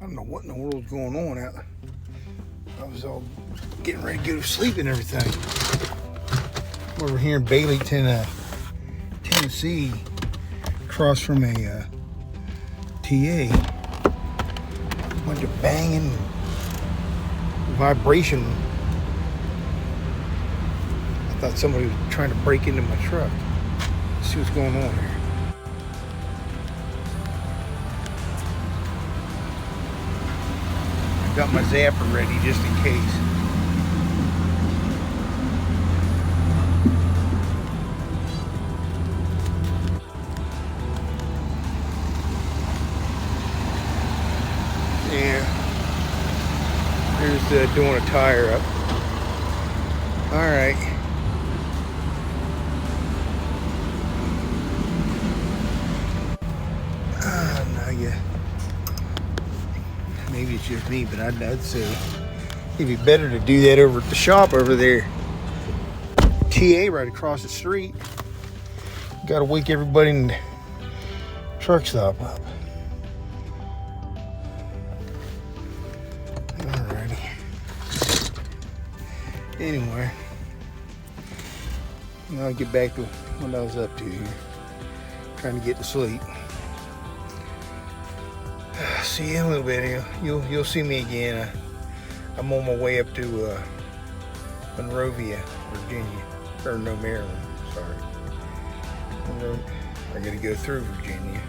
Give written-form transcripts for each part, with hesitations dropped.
I don't know what in the world's going on out there. I was all getting ready to go to sleep and everything. Over here in Baileyton, Tennessee, across from a TA. Bunch of banging, vibration. I thought somebody was trying to break into my truck. Let's see what's going on here. I got my zapper ready just in case. Yeah. Here's doing a tire up. Alright. No, yeah. Maybe it's just me, but I'd say it'd be better to do that over at the shop over there. TA right across the street. Gotta wake everybody in the truck stop up. Alrighty. Anyway, I'll get back to what I was up to here. Trying to get to sleep. See you in a little bit. You'll see me again. I'm on my way up to Monrovia, Virginia, or no, Maryland. Sorry. I got to go through Virginia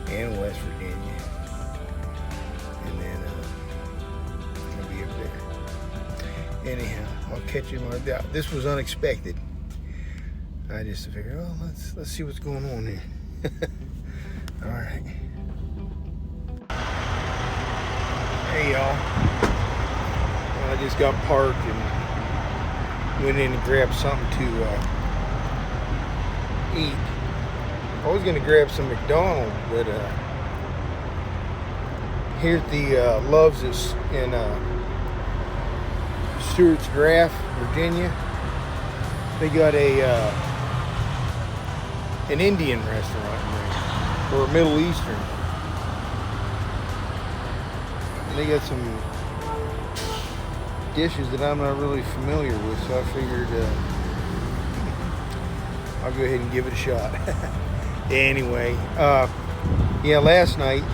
and West Virginia, and then I'll be up there. Anyhow, I'll catch you on that. This was unexpected. I just figured, oh, let's see what's going on here. All right. Hey y'all, I just got parked and went in and grabbed something to eat. I was gonna grab some McDonald's, but here at the Love's in Stewart's Draft, Virginia, they got an Indian restaurant in there, or a Middle Eastern. They got some dishes that I'm not really familiar with, so I figured I'll go ahead and give it a shot. Anyway, yeah, last night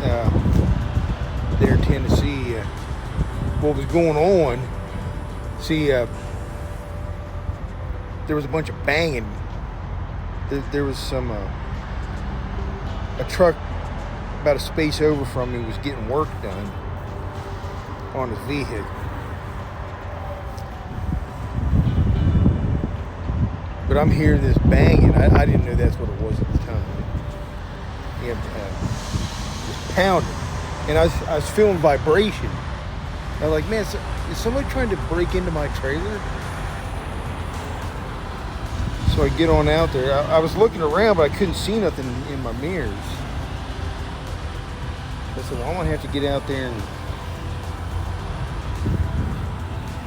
there in Tennessee, what was going on, see, there was a bunch of banging. There was some, a truck about a space over from me was getting work done on his vehicle. But I'm hearing this banging. I didn't know that's what it was at the time. Yeah, just pounding. And I was feeling vibration. I was like, man, is somebody trying to break into my trailer? So I get on out there. I was looking around, but I couldn't see nothing in my mirrors. I said, well, I'm going to have to get out there and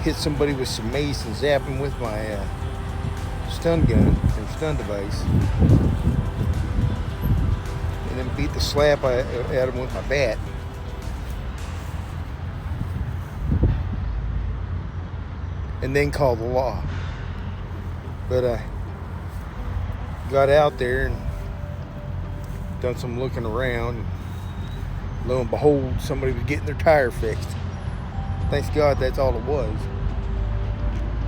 hit somebody with some mace and zap him with my stun gun or stun device, and then beat the slap out of him with my bat. And then call the law. But I got out there and done some looking around, and lo and behold, somebody was getting their tire fixed. Thanks God that's all it was.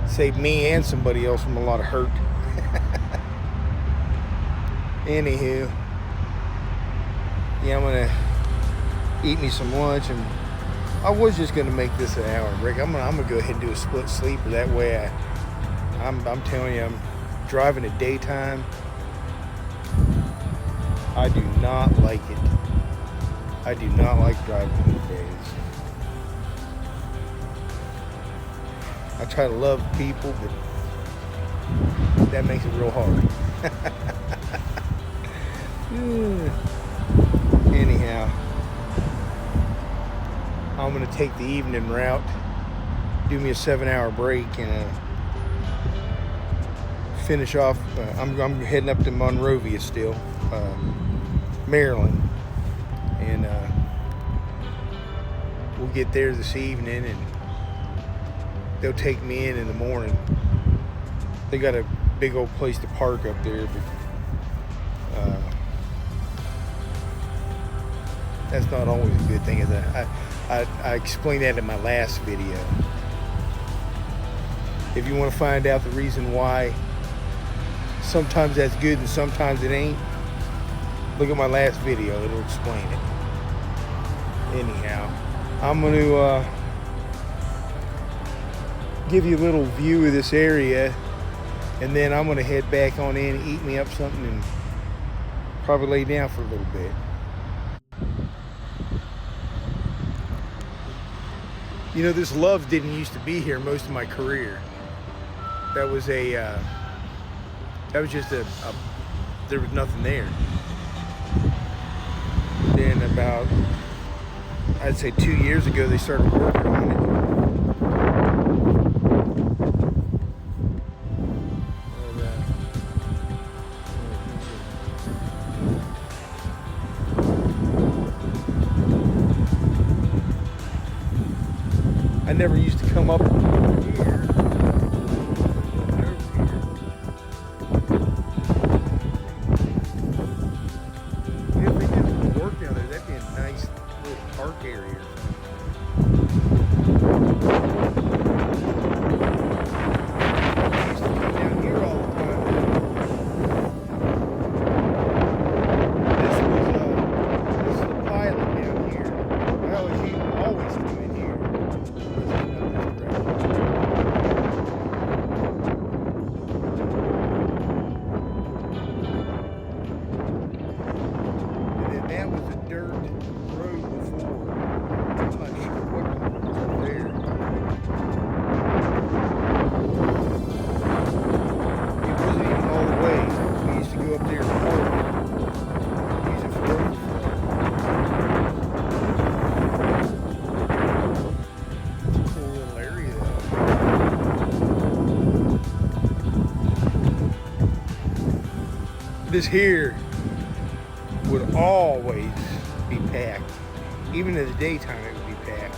Saved me and somebody else from a lot of hurt. Anywho, yeah, I'm gonna eat me some lunch, and I was just gonna make this an hour break. I'm gonna go ahead and do a split sleeper. That way, I'm telling you, I'm driving at daytime. I do not like it. I do not like driving in the days. I try to love people, but that makes it real hard. Anyhow, I'm going to take the evening route, do me a 7-hour break, and finish off. I'm heading up to Monrovia still, Maryland, and we'll get there this evening and they'll take me in the morning. They got a big old place to park up there, but that's not always a good thing. I explained that in my last video. If you want to find out the reason why sometimes that's good and sometimes it ain't, look at my last video. It'll explain it. Anyhow, I'm going to give you a little view of this area, and then I'm going to head back on in, eat me up something, and probably lay down for a little bit. You know, this Love's didn't used to be here most of my career. That was just there was nothing there. Then about, I'd say 2 years ago, they started working on it. I never used to come up here. If they did some work down there, that'd be a nice little park area. I used to come down here all the time. This is the pilot down here. Well, he always come in here. That was a dirt road before. I'm not sure what was up there. It wasn't even all the way. We used to go up there and park. Use it for overflow. It's a cool little area though. This here would always be packed. Even in the daytime it would be packed.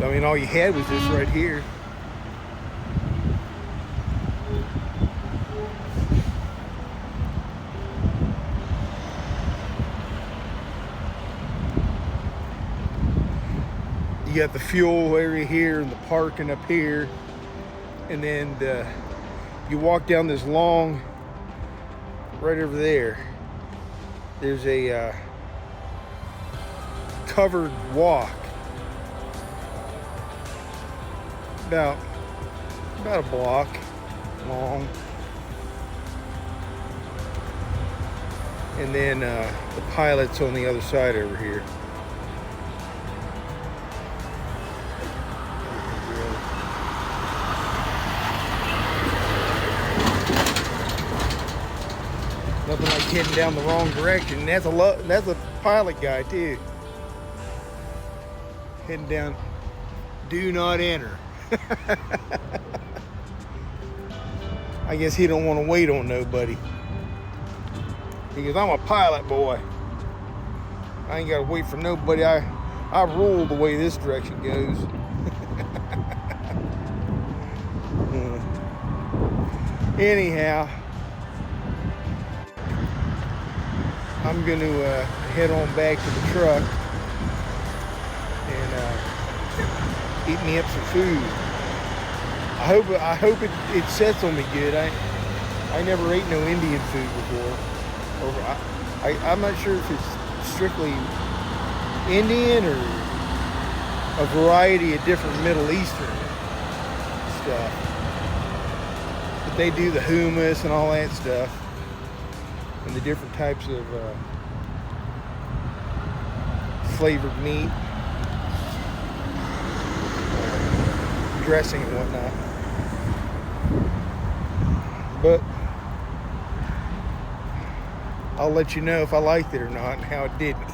I mean, all you had was this right here. You got the fuel area here and the parking up here. And then you walk down this long, right over there, there's a covered walk about a block long, and then the pilot's on the other side over here. Nothing like heading down the wrong direction. That's a pilot guy too. Heading down. Do not enter. I guess he don't want to wait on nobody. Because I'm a pilot boy. I ain't got to wait for nobody. I rule the way this direction goes. Anyhow, I'm going to head on back to the truck and eat me up some food. I hope it sets on me good. I never ate no Indian food before. I'm not sure if it's strictly Indian or a variety of different Middle Eastern stuff. But they do the hummus and all that stuff. And the different types of flavored meat, dressing and whatnot. But I'll let you know if I liked it or not and how it did me.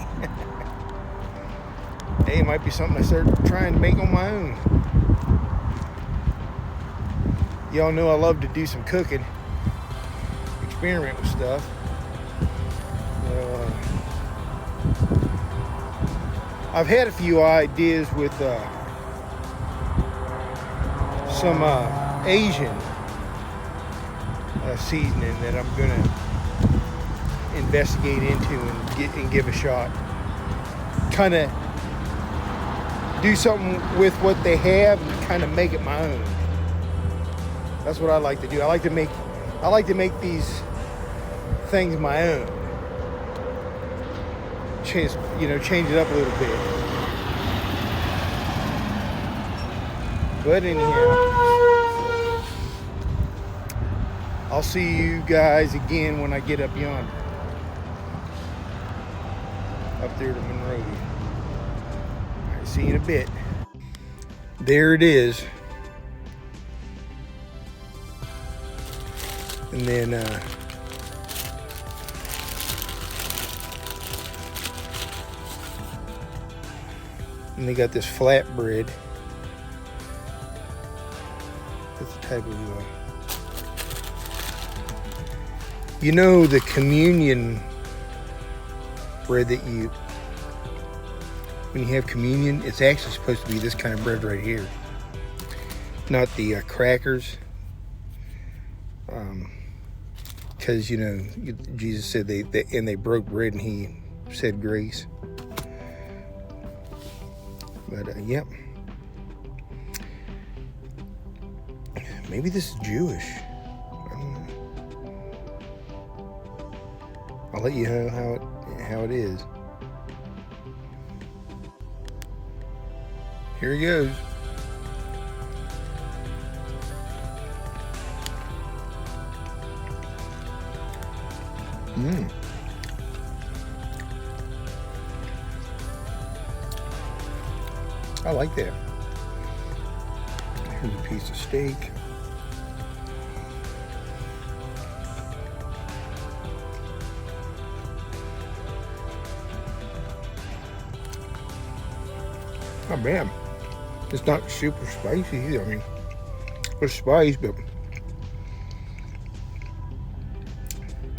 Hey, it might be something I start trying to make on my own. Y'all know I love to do some cooking, experiment with stuff. I've had a few ideas with some Asian seasoning that I'm gonna investigate into and give a shot. Kind of do something with what they have and kind of make it my own. That's what I like to do. I like to make these things my own. Change it up a little bit. But anyhow, I'll see you guys again when I get up yonder. Up there to Monrovia. Alright, see you in a bit. There it is. And then and they got this flatbread. That's the type of the communion bread that when you have communion, it's actually supposed to be this kind of bread right here, not the crackers, because Jesus said they broke bread and he said grace. But yep, maybe this is Jewish. I don't know. I'll let you know how it is. Here he goes. I like that. Here's a piece of steak. Not bad. It's not super spicy either. I mean, there's spice, but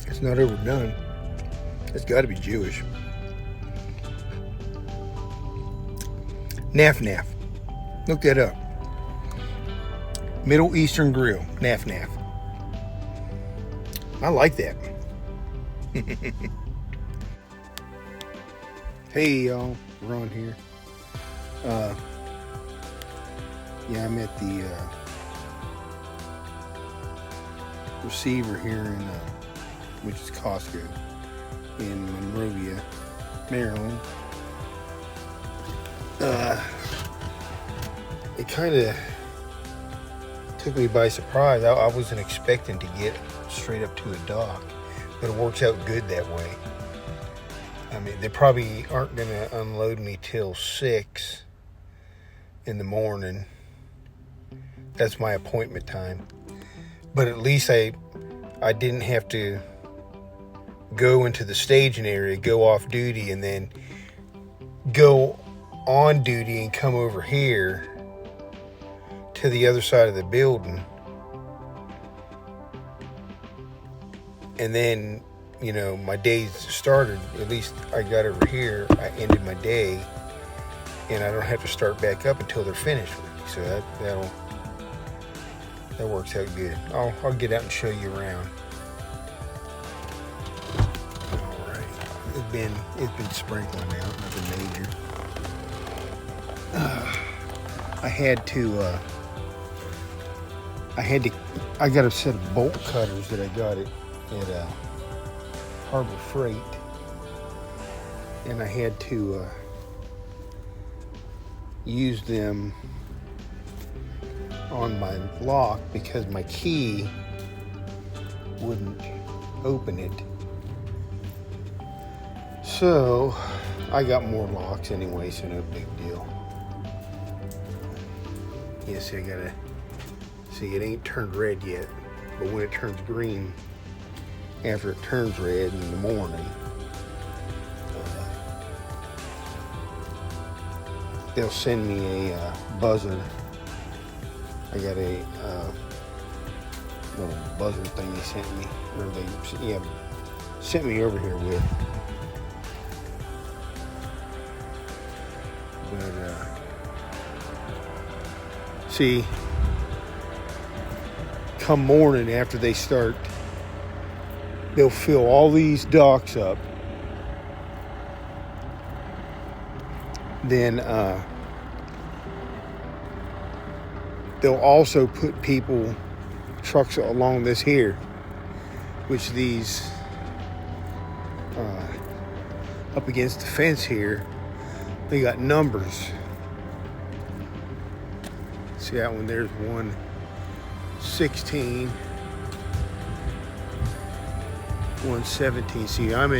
it's not overdone. It's got to be Jewish. Naf Naf. Look that up. Middle Eastern Grill. Naf Naf. I like that. Hey y'all, Ron here. Yeah, I'm at the receiver here in which is Costco in Monrovia, Maryland. It kind of took me by surprise. I wasn't expecting to get straight up to a dock, but it works out good that way. I mean, they probably aren't going to unload me till 6 in the morning. That's my appointment time. But at least I didn't have to go into the staging area, go off duty, and then go on duty and come over here to the other side of the building. And then, my days started. At least I got over here, I ended my day, and I don't have to start back up until they're finished with me. So that works out good. I'll get out and show you around. All right, it's been sprinkling out, nothing major. I got a set of bolt cutters that I got at Harbor Freight, and I had to use them on my lock because my key wouldn't open it. So I got more locks anyway, so no big deal. Yeah, see, it ain't turned red yet, but when it turns green, after it turns red in the morning, they'll send me a buzzer. I got a little buzzer thing they sent me, or they sent me over here with. But see, come morning after they start, they'll fill all these docks up. Then they'll also put trucks along this here, which these up against the fence here, they got numbers. See that one? There's 116, 117. See, I'm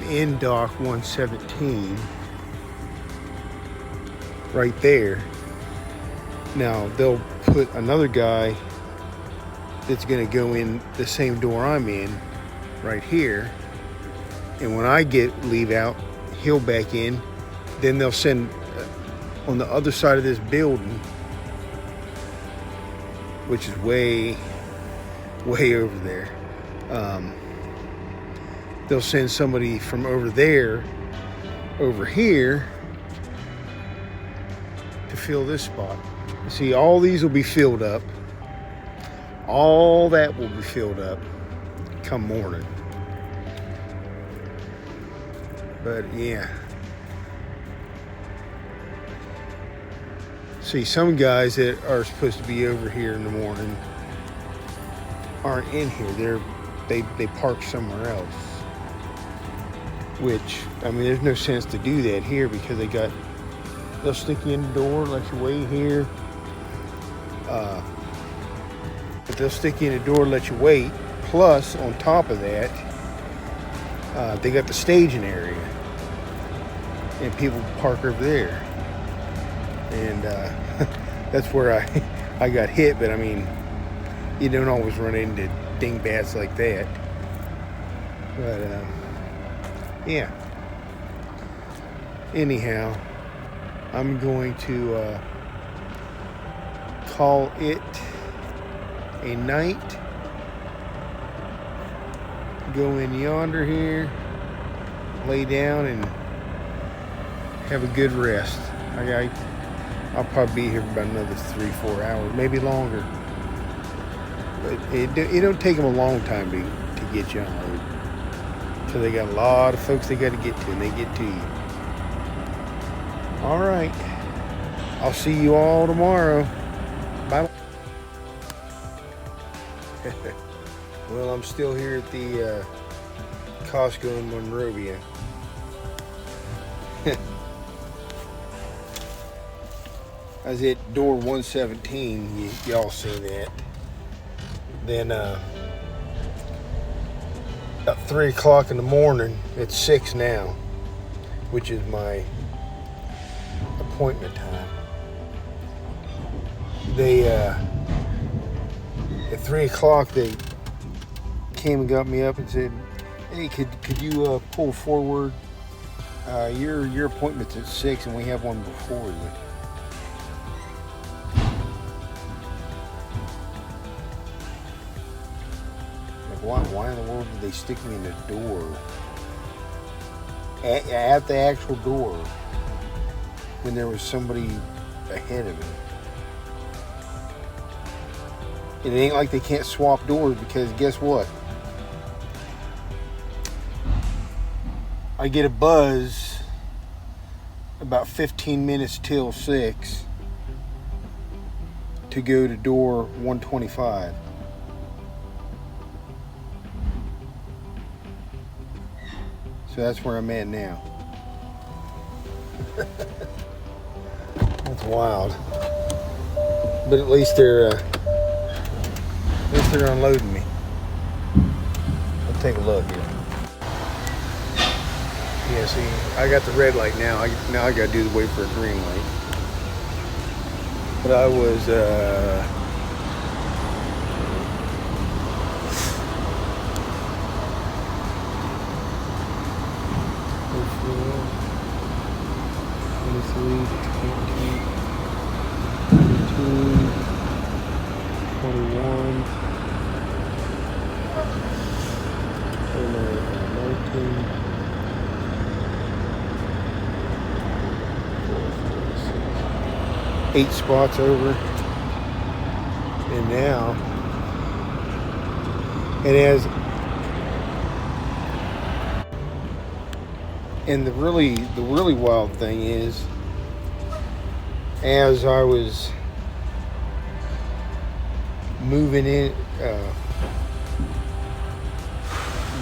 in dock 117 right there. Now they'll put another guy that's going to go in the same door I'm in right here, and when I leave out, he'll back in. Then they'll send on the other side of this building, which is way over there. They'll send somebody from over there over here to fill this spot. See, all these will be filled up. All that will be filled up come morning. But yeah. See, some guys that are supposed to be over here in the morning aren't in here. They park somewhere else. Which, I mean, there's no sense to do that here because they'll stick you in the door, let you wait here. But they'll stick you in the door, let you wait. Plus, on top of that, they got the staging area, and people park over there. And that's where I got hit. But I mean, you don't always run into dingbats like that. But yeah. Anyhow, I'm going to call it a night. Go in yonder here, lay down, and have a good rest. I'll probably be here for about another 3-4 hours, maybe longer. But it don't take them a long time to get you on road. So they got a lot of folks they got to get to, and they get to you. All right. I'll see you all tomorrow. Bye. Well, I'm still here at the Costco in Monrovia. I was at door 117. Y'all see that. Then about 3 o'clock in the morning, it's 6 now, which is my appointment time. They at 3 o'clock they came and got me up and said, "Hey, could you pull forward? Your appointment's at 6 and we have one before you." Why in the world did they stick me in the door? At the actual door, when there was somebody ahead of me. It ain't like they can't swap doors, because guess what? I get a buzz about 15 minutes till 6 to go to door 125. So that's where I'm at now. That's wild. But at least they're unloading me. Let's take a look here. Yeah, see, I got the red light now. Now I got to wait for a green light. But I was 8 spots over. And now it has, and the really wild thing is, as I was moving in,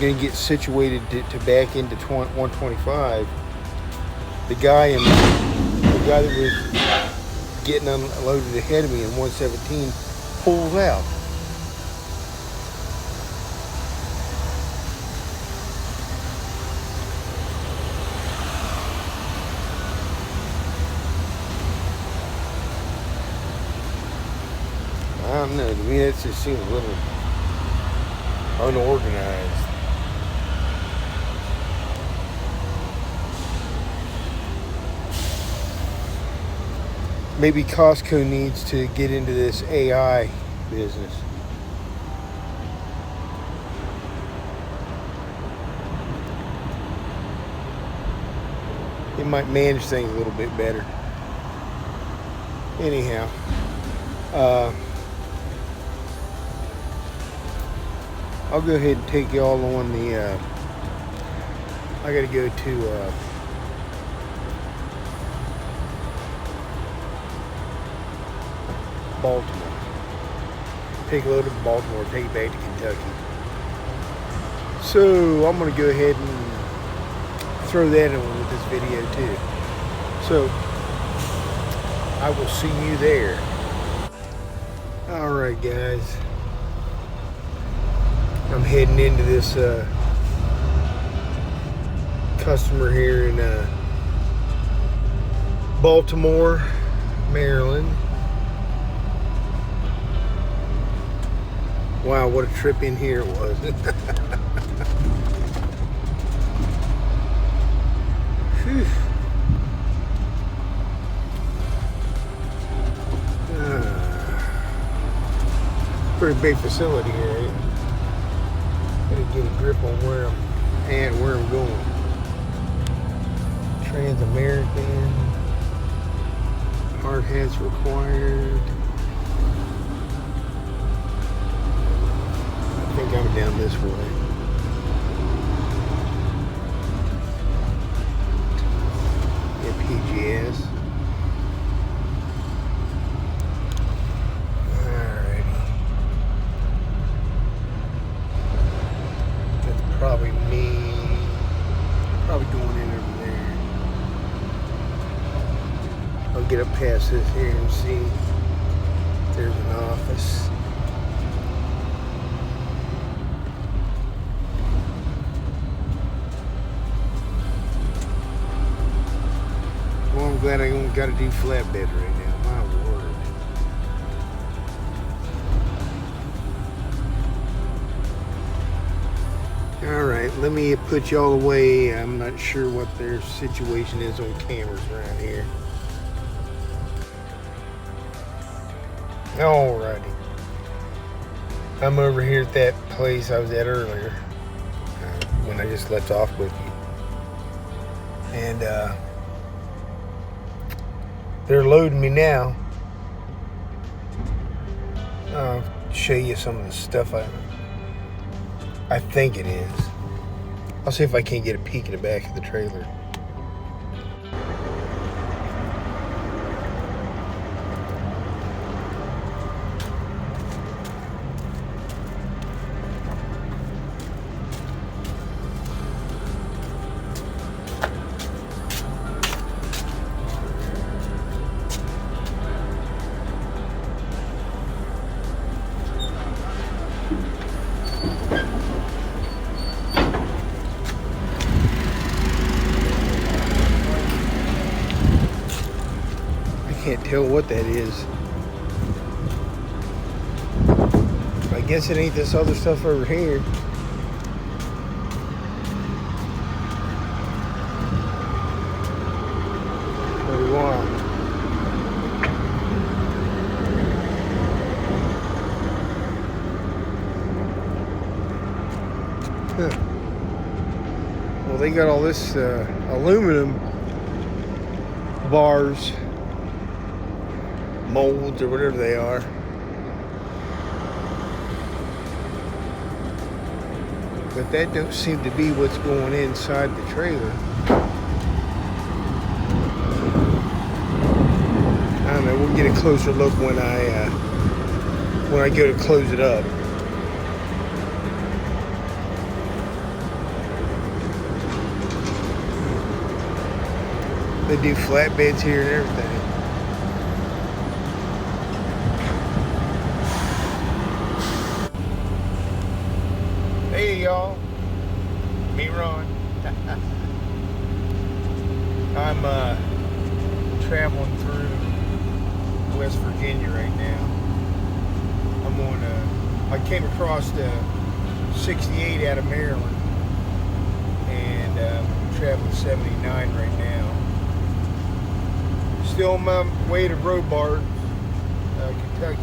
gonna get situated to back into 125, the guy that was getting unloaded ahead of me in 117 pulls out. I don't know, to me that just seems a little unorganized. Maybe Costco needs to get into this AI business. It might manage things a little bit better. Anyhow, I'll go ahead and take y'all on the, I gotta go to, Baltimore. Take a load of Baltimore, take it back to Kentucky. So I'm gonna go ahead and throw that in with this video too. So I will see you there. Alright guys, I'm heading into this customer here in Baltimore, Maryland. Wow, what a trip in here it was. Pretty big facility here, eh? Gotta get a grip on where I'm at, where I'm going. Trans-American, hard hats required. I think I'm down this way. Yeah, PGS. Alrighty. That's probably me. Probably going in over there. I'll get up past this here and see if there's an office. I'm glad I don't got to do flatbed right now. My word. Alright, let me put y'all away. I'm not sure what their situation is on cameras around here. Alrighty. I'm over here at that place I was at earlier. When I just left off with you. And, they're loading me now. I'll show you some of the stuff I think it is. I'll see if I can't get a peek in the back of the trailer. Can't tell what that is. I guess it ain't this other stuff over here. What do you want? Huh. Well, they got all this aluminum bars molds or whatever they are. But that don't seem to be what's going inside the trailer. I don't know, we'll get a closer look when I go to close it up. They do flatbeds here and everything. Hey y'all, me Ron. I'm traveling through West Virginia right now. I came across the 68 out of Maryland, and I'm traveling 79 right now. Still on my way to Robards, Kentucky.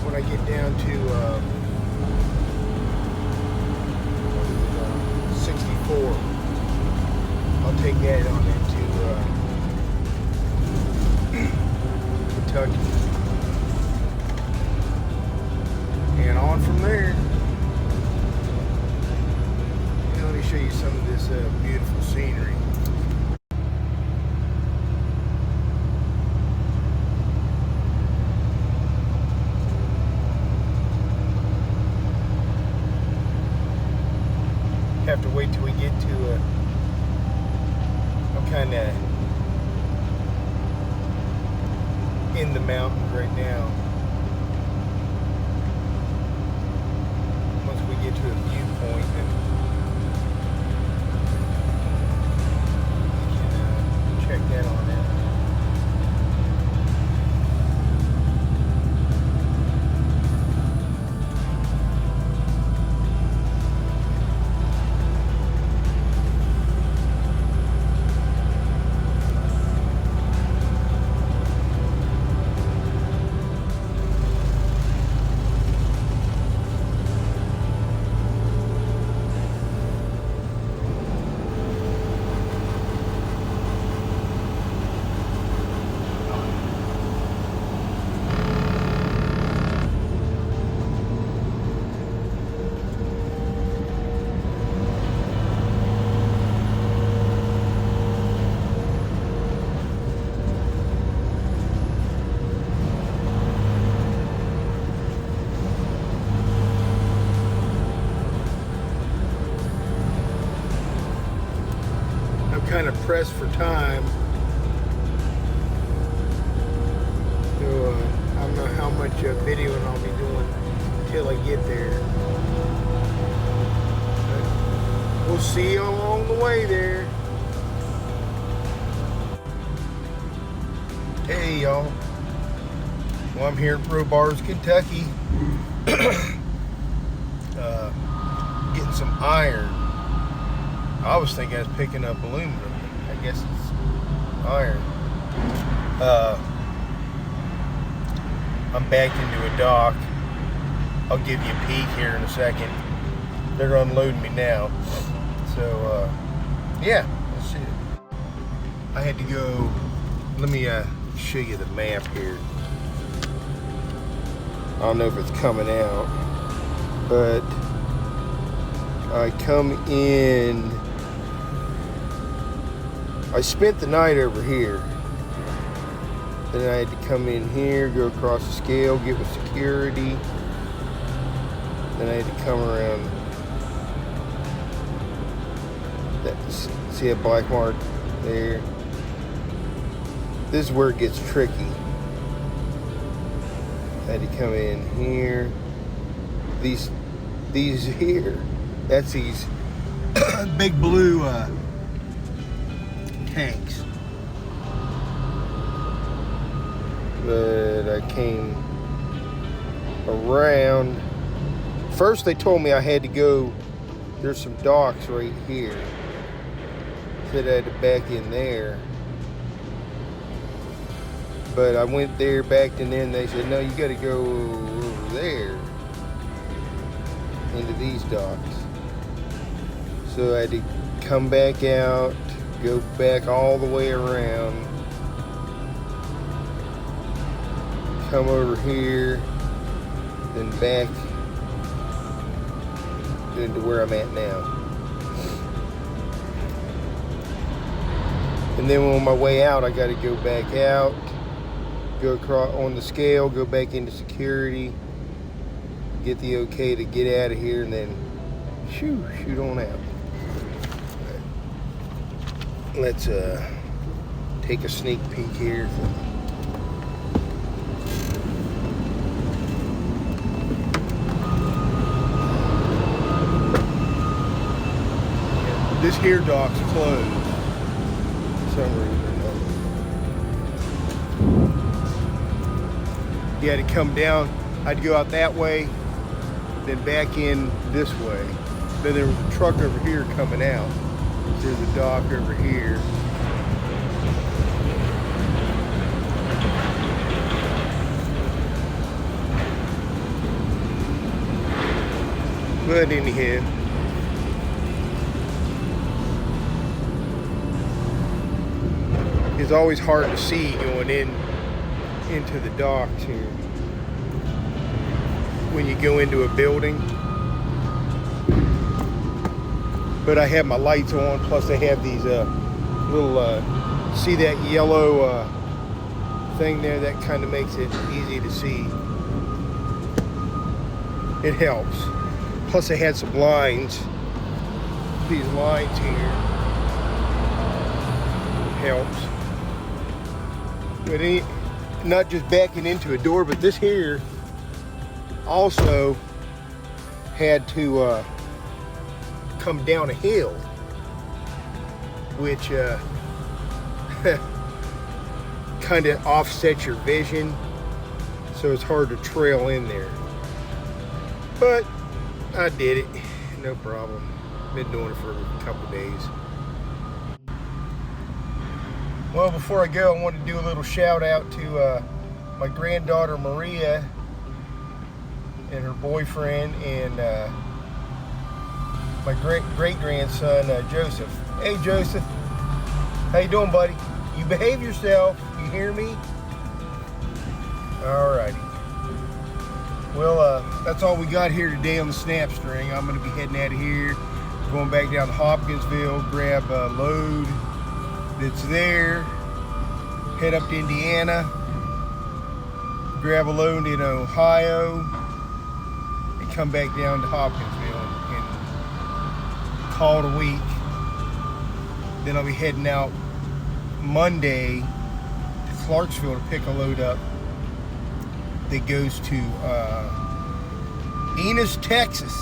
When I get down to 64, I'll take that on into Kentucky, and on from there. Let me show you some of this beautiful scenery. Have to wait till we get to I'm kind of in the mountains right now. Once we get to a viewpoint, then we can check that on out. Kind of pressed for time, so I don't know how much videoing I'll be doing until I get there. But we'll see you along the way there. Hey y'all, well, I'm here at Robards, Kentucky, getting some iron. I was thinking I was picking up aluminum. I guess it's iron. I'm backed into a dock. I'll give you a peek here in a second. They're unloading me now. So, yeah, let's see it. I had to go, let me show you the map here. I don't know if it's coming out, but I come in. I spent the night over here. Then I had to come in here, go across the scale, get with security. Then I had to come around. See a black mark there? This is where it gets tricky. I had to come in here. These here. That's these big blue tanks. But I came around. First they told me I had to go, there's some docks right here. Said I had to back in there. But I went there, backed in there, and they said, no, you gotta go over there into these docks. So I had to come back out, go back all the way around, come over here, then back into where I'm at now. And then on my way out, I got to go back out, go across on the scale, go back into security, get the okay to get out of here, and then shoot on out. Let's take a sneak peek here. This here dock's closed for some reason. You had to come down. I'd go out that way, then back in this way. Then there was a truck over here coming out. There's a dock over here. But anyhow, it's always hard to see going into the docks here when you go into a building. But I have my lights on, plus I have these little, see that yellow thing there? That kind of makes it easy to see. It helps. Plus I had some lines. These lines here helps. But not just backing into a door, but this here also had to come down a hill, which kind of offsets your vision, so it's hard to trail in there. But I did it, no problem. Been doing it for a couple days. Well, before I go, I want to do a little shout out to my granddaughter Maria and her boyfriend, and my great grandson Joseph. Hey Joseph, how you doing, buddy? You behave yourself. You hear me? Alrighty. Well, that's all we got here today on the Snap String. I'm going to be heading out of here, going back down to Hopkinsville, grab a load that's there, head up to Indiana, grab a load in Ohio, and come back down to Hopkinsville and call it a week. Then I'll be heading out Monday to Clarksville to pick a load up that goes to Enos, Texas,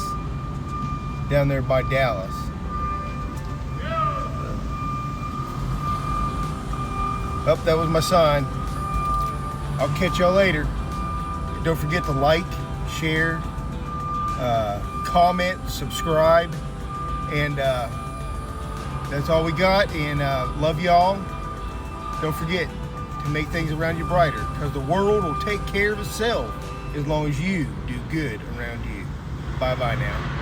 down there by Dallas. Oh, that was my sign. I'll catch y'all later. Don't forget to like, share, comment, subscribe, and that's all we got. And love y'all. Don't forget to make things around you brighter, because the world will take care of itself as long as you do good around you. Bye-bye now.